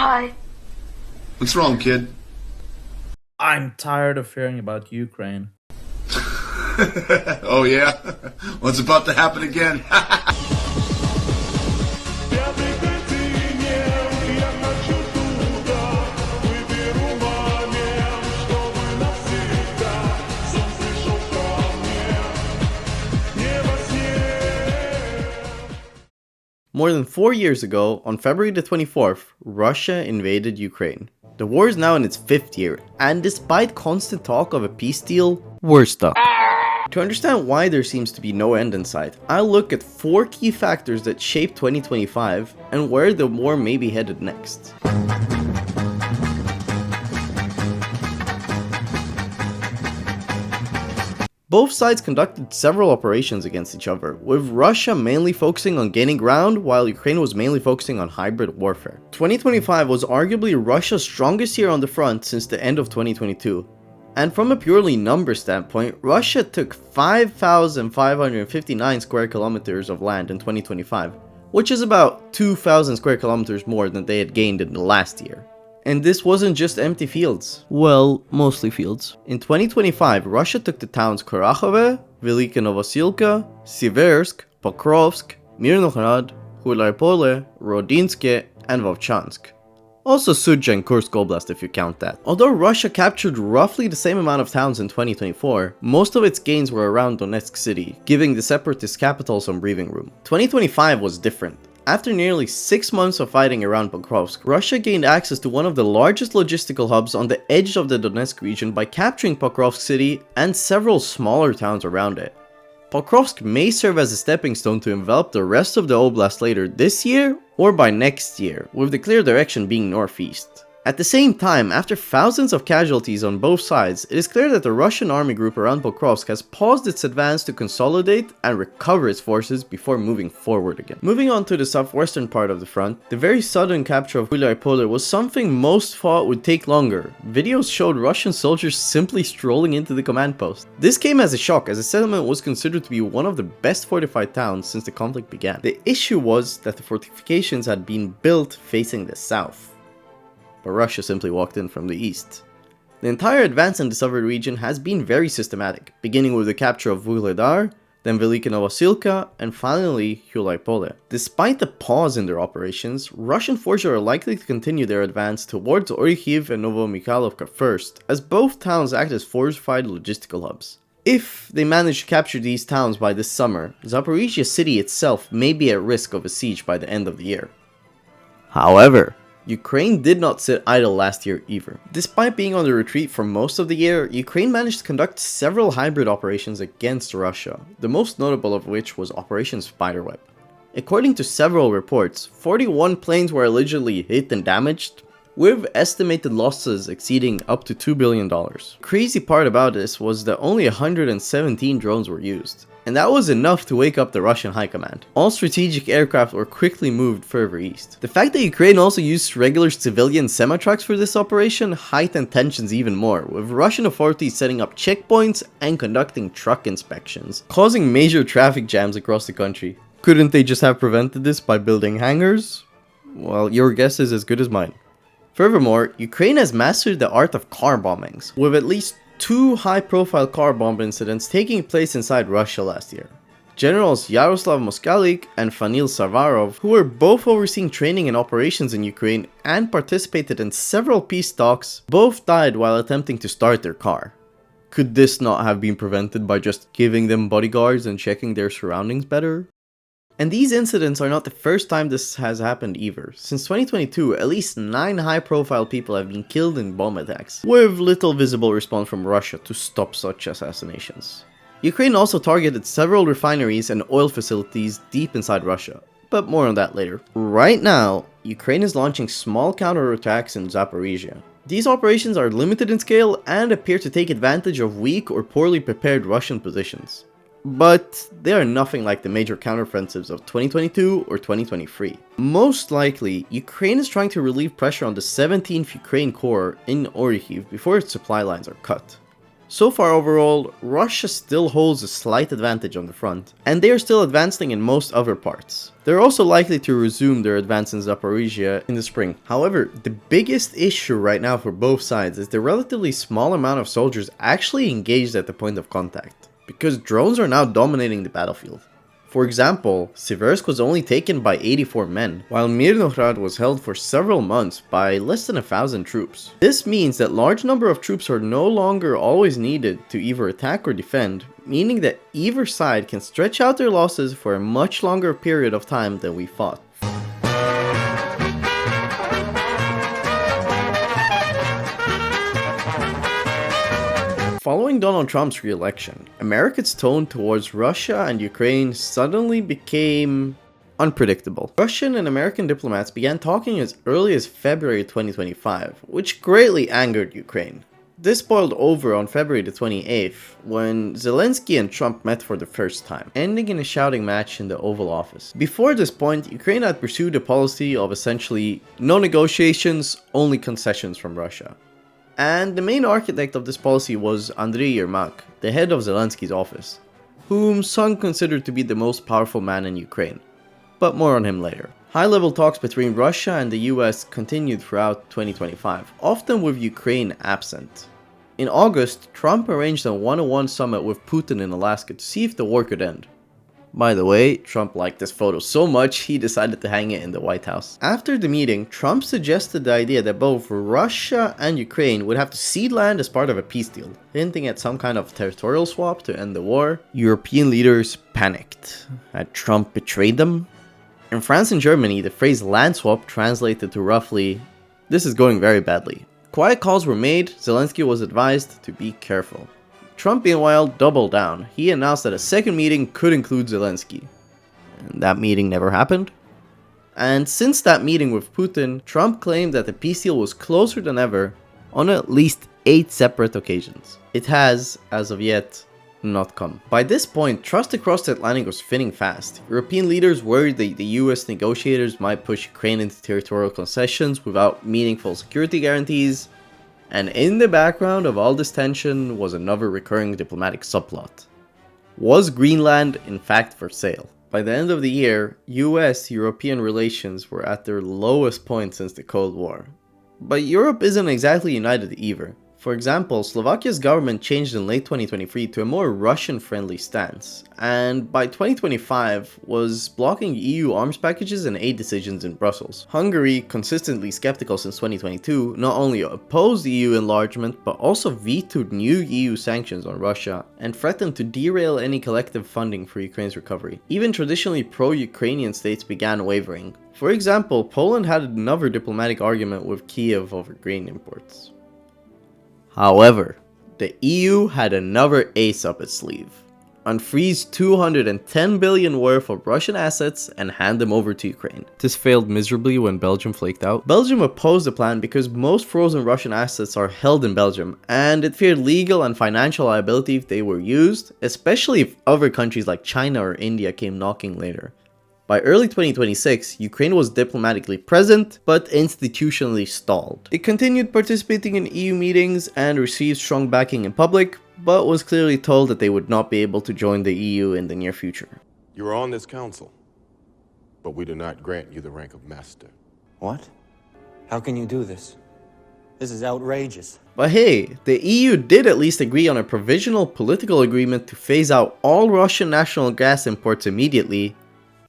Hi. What's wrong, kid? I'm tired of hearing about Ukraine. Oh yeah? What's about to happen again? More than 4 years ago, on February the 24th, Russia invaded Ukraine. The war is now in its 5th year, and despite constant talk of a peace deal, we're stuck. To understand why there seems to be no end in sight, I'll look at 4 key factors that shape 2025 and where the war may be headed next. Both sides conducted several operations against each other, with Russia mainly focusing on gaining ground while Ukraine was mainly focusing on hybrid warfare. 2025 was arguably Russia's strongest year on the front since the end of 2022. And from a purely number standpoint, Russia took 5,559 square kilometers of land in 2025, which is about 2,000 square kilometers more than they had gained in the last year. And this wasn't just empty fields. Well, mostly fields. In 2025, Russia took the towns Kurakhove, Velika Novosilka, Siversk, Pokrovsk, Mirnohrad, Hulaypole, Rodinske, and Vovchansk. Also Sudzha and Kursk Oblast if you count that. Although Russia captured roughly the same amount of towns in 2024, most of its gains were around Donetsk city, giving the separatist capital some breathing room. 2025 was different. After nearly 6 months of fighting around Pokrovsk, Russia gained access to one of the largest logistical hubs on the edge of the Donetsk region by capturing Pokrovsk city and several smaller towns around it. Pokrovsk may serve as a stepping stone to envelop the rest of the oblast later this year or by next year, with the clear direction being northeast. At the same time, after thousands of casualties on both sides, it is clear that the Russian army group around Pokrovsk has paused its advance to consolidate and recover its forces before moving forward again. Moving on to the southwestern part of the front, the very sudden capture of Hulaypole was something most thought would take longer. Videos showed Russian soldiers simply strolling into the command post. This came as a shock, as the settlement was considered to be one of the best fortified towns since the conflict began. The issue was that the fortifications had been built facing the south, but Russia simply walked in from the east. The entire advance in the southern region has been very systematic, beginning with the capture of Vuhledar, then Velika Novosilka, and finally Hulaypole. Despite the pause in their operations, Russian forces are likely to continue their advance towards Orikhiv and Novomikhalovka first, as both towns act as fortified logistical hubs. If they manage to capture these towns by this summer, Zaporizhia city itself may be at risk of a siege by the end of the year. However, Ukraine did not sit idle last year either. Despite being on the retreat for most of the year, Ukraine managed to conduct several hybrid operations against Russia, the most notable of which was Operation Spiderweb. According to several reports, 41 planes were allegedly hit and damaged, with estimated losses exceeding up to $2 billion. Crazy part about this was that only 117 drones were used, and that was enough to wake up the Russian high command. All strategic aircraft were quickly moved further east. The fact that Ukraine also used regular civilian semi-trucks for this operation heightened tensions even more, with Russian authorities setting up checkpoints and conducting truck inspections, causing major traffic jams across the country. Couldn't they just have prevented this by building hangars? Well, your guess is as good as mine. Furthermore, Ukraine has mastered the art of car bombings, with at least 2 high-profile car bomb incidents taking place inside Russia last year. Generals Yaroslav Moskalik and Fanil Savarov, who were both overseeing training and operations in Ukraine and participated in several peace talks, both died while attempting to start their car. Could this not have been prevented by just giving them bodyguards and checking their surroundings better? And these incidents are not the first time this has happened either. Since 2022, at least 9 high-profile people have been killed in bomb attacks, with little visible response from Russia to stop such assassinations. Ukraine also targeted several refineries and oil facilities deep inside Russia, but more on that later. Right now, Ukraine is launching small counterattacks in Zaporizhia. These operations are limited in scale and appear to take advantage of weak or poorly prepared Russian positions. But they are nothing like the major counteroffensives of 2022 or 2023. Most likely, Ukraine is trying to relieve pressure on the 17th Ukraine Corps in Orikhiv before its supply lines are cut. So far overall, Russia still holds a slight advantage on the front, and they are still advancing in most other parts. They're also likely to resume their advance in Zaporizhia in the spring. However, the biggest issue right now for both sides is the relatively small amount of soldiers actually engaged at the point of contact, because drones are now dominating the battlefield. For example, Siversk was only taken by 84 men, while Mirnograd was held for several months by less than 1,000 troops. This means that large number of troops are no longer always needed to either attack or defend, meaning that either side can stretch out their losses for a much longer period of time than we thought. Following Donald Trump's re-election, America's tone towards Russia and Ukraine suddenly became unpredictable. Russian and American diplomats began talking as early as February 2025, which greatly angered Ukraine. This boiled over on February the 28th, when Zelensky and Trump met for the first time, ending in a shouting match in the Oval Office. Before this point, Ukraine had pursued a policy of essentially no negotiations, only concessions from Russia. And the main architect of this policy was Andriy Yermak, the head of Zelensky's office, whom some considered to be the most powerful man in Ukraine. But more on him later. High-level talks between Russia and the US continued throughout 2025, often with Ukraine absent. In August, Trump arranged a one-on-one summit with Putin in Alaska to see if the war could end. By the way, Trump liked this photo so much he decided to hang it in the White House. After the meeting, Trump suggested the idea that both Russia and Ukraine would have to cede land as part of a peace deal, hinting at some kind of territorial swap to end the war. European leaders panicked. Had Trump betrayed them? In France and Germany, the phrase land swap translated to roughly, "This is going very badly." Quiet calls were made, Zelensky was advised to be careful. Trump meanwhile doubled down. He announced that a second meeting could include Zelensky. And that meeting never happened. And since that meeting with Putin, Trump claimed that the peace deal was closer than ever on at least 8 separate occasions. It has, as of yet, not come. By this point, trust across the Atlantic was thinning fast. European leaders worried that the US negotiators might push Ukraine into territorial concessions without meaningful security guarantees. And in the background of all this tension was another recurring diplomatic subplot. Was Greenland in fact for sale? By the end of the year, US-European relations were at their lowest point since the Cold War. But Europe isn't exactly united either. For example, Slovakia's government changed in late 2023 to a more Russian-friendly stance, and by 2025 was blocking EU arms packages and aid decisions in Brussels. Hungary, consistently skeptical since 2022, not only opposed EU enlargement but also vetoed new EU sanctions on Russia and threatened to derail any collective funding for Ukraine's recovery. Even traditionally pro-Ukrainian states began wavering. For example, Poland had another diplomatic argument with Kiev over grain imports. However, the EU had another ace up its sleeve. Unfreeze 210 billion worth of Russian assets and hand them over to Ukraine. This failed miserably when Belgium flaked out. Belgium opposed the plan because most frozen Russian assets are held in Belgium, and it feared legal and financial liability if they were used, especially if other countries like China or India came knocking later. By early 2026, Ukraine was diplomatically present, but institutionally stalled. It continued participating in EU meetings and received strong backing in public, but was clearly told that they would not be able to join the EU in the near future. You are on this council, but we do not grant you the rank of master. What? How can you do this? This is outrageous. But hey, the EU did at least agree on a provisional political agreement to phase out all Russian national gas imports immediately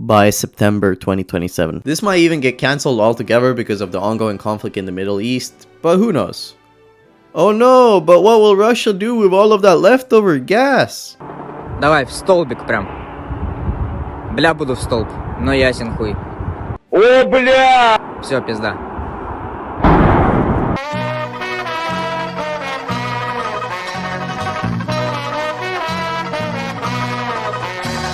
by September 2027. This might even get cancelled altogether because of the ongoing conflict in the Middle East, but who knows? Oh no, but what will Russia do with all of that leftover gas? Давай, в столбик прям. Бля, буду в столб, но ясен хуй. О, бля! Все, пизда.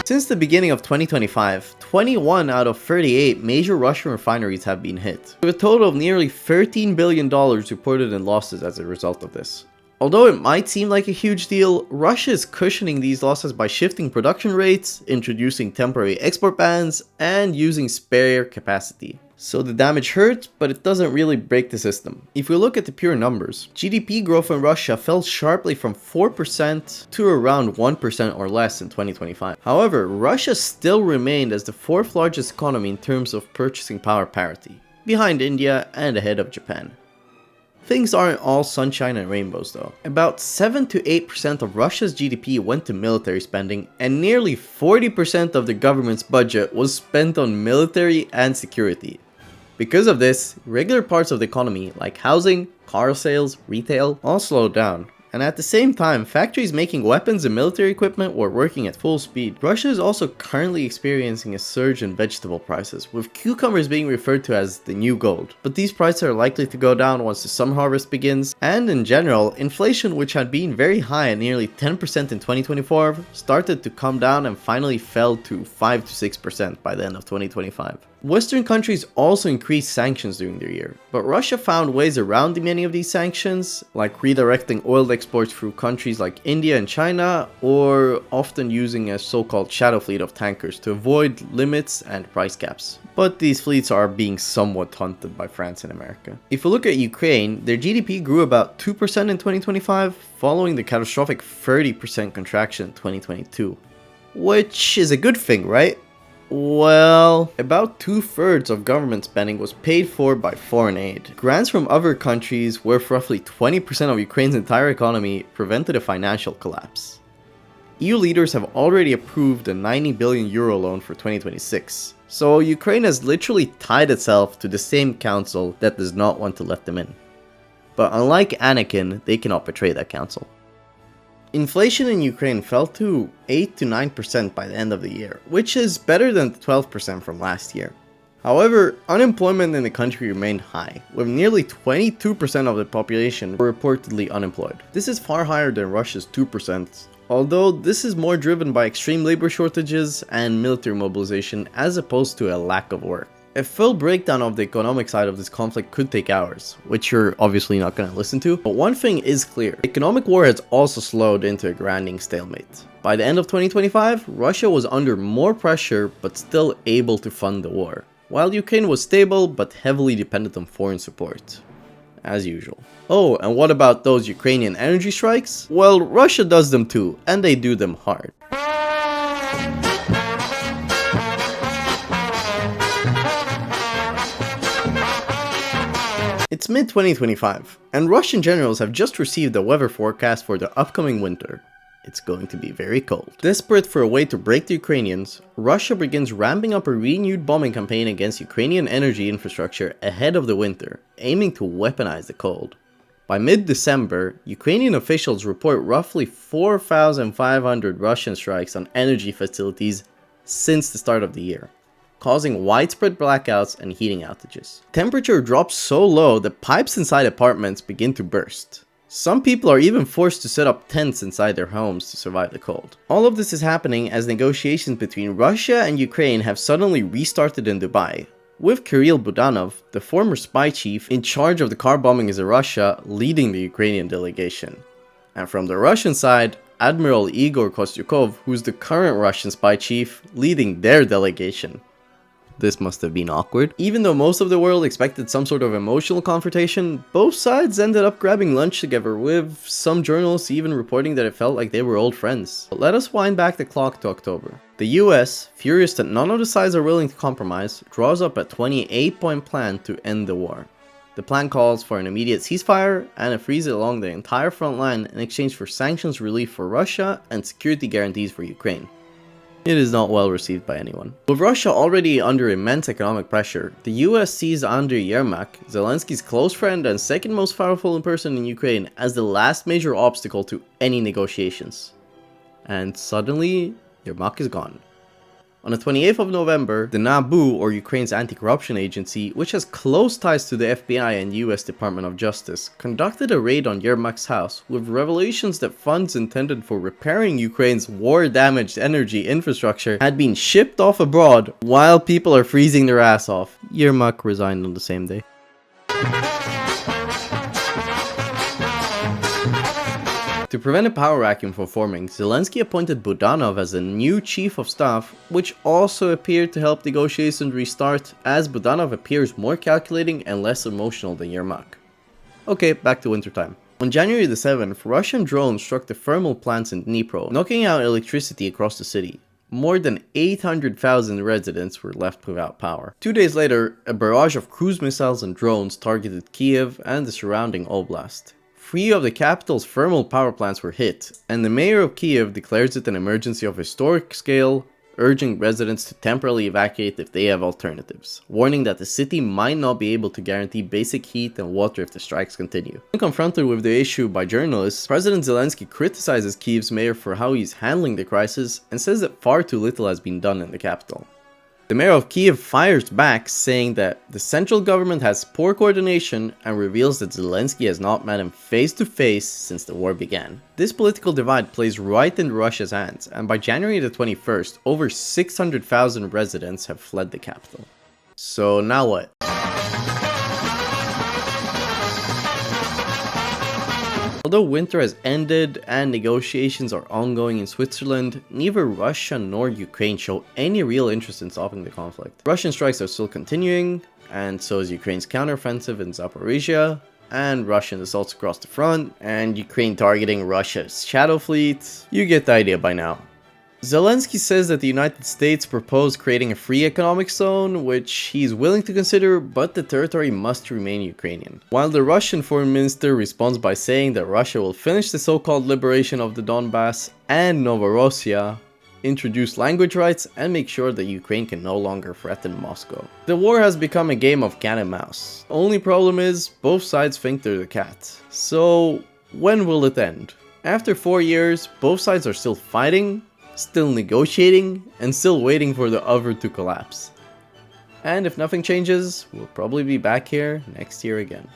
Since the beginning of 2025, 21 out of 38 major Russian refineries have been hit, with a total of nearly $13 billion reported in losses as a result of this. Although it might seem like a huge deal, Russia is cushioning these losses by shifting production rates, introducing temporary export bans, and using spare capacity. So the damage hurts, but it doesn't really break the system. If we look at the pure numbers, GDP growth in Russia fell sharply from 4% to around 1% or less in 2025. However, Russia still remained as the fourth largest economy in terms of purchasing power parity, behind India and ahead of Japan. Things aren't all sunshine and rainbows though. About 7 to 8% of Russia's GDP went to military spending, and nearly 40% of the government's budget was spent on military and security. Because of this, regular parts of the economy like housing, car sales, retail all slowed down. And at the same time, factories making weapons and military equipment were working at full speed. Russia is also currently experiencing a surge in vegetable prices, with cucumbers being referred to as the new gold. But these prices are likely to go down once the summer harvest begins, and in general, inflation, which had been very high at nearly 10% in 2024, started to come down and finally fell to 5 to 6% by the end of 2025. Western countries also increased sanctions during the year, but Russia found ways around many of these sanctions, like redirecting oil exports through countries like India and China, or often using a so-called shadow fleet of tankers to avoid limits and price caps. But these fleets are being somewhat hunted by France and America. If we look at Ukraine, their GDP grew about 2% in 2025, following the catastrophic 30% contraction in 2022. Which is a good thing, right? Well, about 2/3 of government spending was paid for by foreign aid. Grants from other countries, worth roughly 20% of Ukraine's entire economy, prevented a financial collapse. EU leaders have already approved a €90 billion loan for 2026, so Ukraine has literally tied itself to the same council that does not want to let them in. But unlike Anakin, they cannot betray that council. Inflation in Ukraine fell to 8 to 9% by the end of the year, which is better than the 12% from last year. However, unemployment in the country remained high, with nearly 22% of the population reportedly unemployed. This is far higher than Russia's 2%, although this is more driven by extreme labor shortages and military mobilization as opposed to a lack of work. A full breakdown of the economic side of this conflict could take hours, which you're obviously not going to listen to, but one thing is clear. Economic war has also slowed into a grinding stalemate. By the end of 2025, Russia was under more pressure but still able to fund the war, while Ukraine was stable but heavily dependent on foreign support. As usual. Oh, and what about those Ukrainian energy strikes? Well, Russia does them too, and they do them hard. It's mid-2025, and Russian generals have just received a weather forecast for the upcoming winter. It's going to be very cold. Desperate for a way to break the Ukrainians, Russia begins ramping up a renewed bombing campaign against Ukrainian energy infrastructure ahead of the winter, aiming to weaponize the cold. By mid-December, Ukrainian officials report roughly 4,500 Russian strikes on energy facilities since the start of the year, causing widespread blackouts and heating outages. Temperature drops so low that pipes inside apartments begin to burst. Some people are even forced to set up tents inside their homes to survive the cold. All of this is happening as negotiations between Russia and Ukraine have suddenly restarted in Dubai, with Kirill Budanov, the former spy chief in charge of the car bombings in Russia, leading the Ukrainian delegation. And from the Russian side, Admiral Igor Kostyukov, who's the current Russian spy chief, leading their delegation. This must have been awkward. Even though most of the world expected some sort of emotional confrontation, both sides ended up grabbing lunch together, with some journalists even reporting that it felt like they were old friends. But let us wind back the clock to October. The US, furious that none of the sides are willing to compromise, draws up a 28-point plan to end the war. The plan calls for an immediate ceasefire and a freeze along the entire front line in exchange for sanctions relief for Russia and security guarantees for Ukraine. It is not well received by anyone. With Russia already under immense economic pressure, the US sees Andriy Yermak, Zelensky's close friend and second most powerful person in Ukraine, as the last major obstacle to any negotiations. And suddenly, Yermak is gone. On the 28th of November, the NABU, or Ukraine's anti-corruption agency, which has close ties to the FBI and US Department of Justice, conducted a raid on Yermak's house, with revelations that funds intended for repairing Ukraine's war-damaged energy infrastructure had been shipped off abroad while people are freezing their ass off. Yermak resigned on the same day. To prevent a power vacuum from forming, Zelensky appointed Budanov as a new chief of staff, which also appeared to help negotiations restart, as Budanov appears more calculating and less emotional than Yermak. Okay, back to wintertime. On January the 7th, Russian drones struck the thermal plants in Dnipro, knocking out electricity across the city. More than 800,000 residents were left without power. 2 days later, a barrage of cruise missiles and drones targeted Kiev and the surrounding oblast. 3 of the capital's thermal power plants were hit, and the mayor of Kiev declares it an emergency of historic scale, urging residents to temporarily evacuate if they have alternatives, warning that the city might not be able to guarantee basic heat and water if the strikes continue. When confronted with the issue by journalists, President Zelensky criticizes Kiev's mayor for how he's handling the crisis and says that far too little has been done in the capital. The mayor of Kiev fires back, saying that the central government has poor coordination and reveals that Zelensky has not met him face to face since the war began. This political divide plays right into Russia's hands, and by January the 21st, over 600,000 residents have fled the capital. So now what? Although winter has ended and negotiations are ongoing in Switzerland, neither Russia nor Ukraine show any real interest in stopping the conflict. Russian strikes are still continuing, and so is Ukraine's counteroffensive in Zaporizhia, and Russian assaults across the front, and Ukraine targeting Russia's shadow fleet. You get the idea by now. Zelensky says that the United States proposed creating a free economic zone, which he's willing to consider, but the territory must remain Ukrainian. While the Russian foreign minister responds by saying that Russia will finish the so-called liberation of the Donbass and Novorossiya, introduce language rights, and make sure that Ukraine can no longer threaten Moscow. The war has become a game of cat and mouse. Only problem is, both sides think they're the cat. So, when will it end? After 4 years, both sides are still fighting, still negotiating, and still waiting for the other to collapse. And if nothing changes, we'll probably be back here next year again.